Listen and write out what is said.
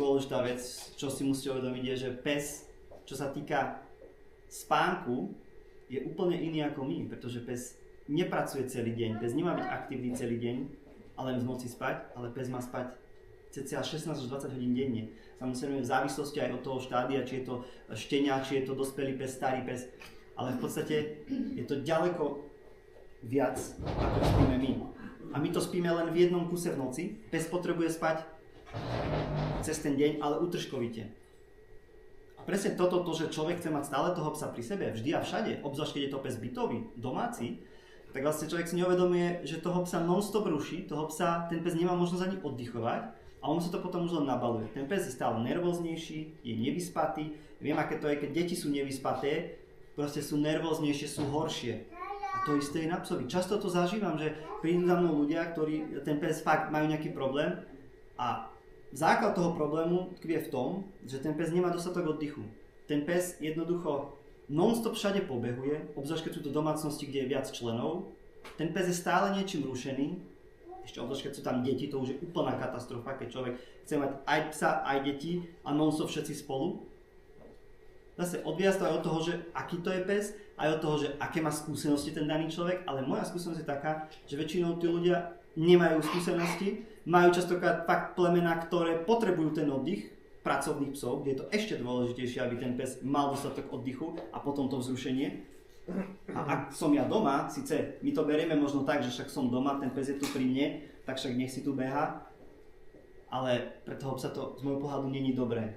dôležitá vec, čo si musíte uvedomiť, je, že pes, čo sa týka spánku, je úplne iný ako my, pretože pes nepracuje celý deň, pes nemá byť aktívny celý deň, ale v noci spať, ale pes má spať cca 16 až 20 hodín denne. Samozrejme v závislosti aj od toho štádia, či je to štenia, či je to dospelý pes, starý pes, ale v podstate je to ďaleko viac, ako spíme my. A my to spíme len v jednom kuse v noci, pes potrebuje spať cez ten deň, ale utržkovite. A presne toto, že človek chce mať stále toho psa pri sebe, vždy a všade, obzvlášť keď je to pes bytový, domáci, tak vlastne človek si neuvedomuje, že toho psa non-stop ruší, toho psa, ten pes nemá možnosť ani oddychovať a on sa to potom už len nabaluje. Ten pes je stále nervóznejší, je nevyspatý, viem aké to je, keď deti sú nevyspaté, proste sú nervóznejšie, sú horšie. A to isté je na psovi. Často to zažívam, že prídu za mnou ľudia, ktorí ten pes fakt majú nejaký problém a základ toho problému tkvie v tom, že ten pes nemá dostatok oddychu. Ten pes jednoducho non-stop všade pobehuje, obzvlášť keď sú to domácnosti, kde je viac členov. Ten pes je stále niečím rušený, ešte obzvlášť keď sú tam deti, to už je úplná katastrofa, keď človek chce mať aj psa, aj deti a non-stop všetci spolu. Zase odvíja to aj od toho, že aký to je pes, aj od toho, že aké má skúsenosti ten daný človek, ale moja skúsenosť je taká, že väčšinou tí ľudia nemajú skúsenosti, majú častokrát fakt plemená, ktoré potrebujú ten oddych, pracovných psov, kde je to ešte dôležitejšie, aby ten pes mal dostatok oddychu a potom to vzrušenie. A ak som ja doma, síce my to berieme možno tak, že však som doma, ten pes je tu pri mne, tak však nech si tu behá, ale pre toho psa to z môjho pohľadu není dobré.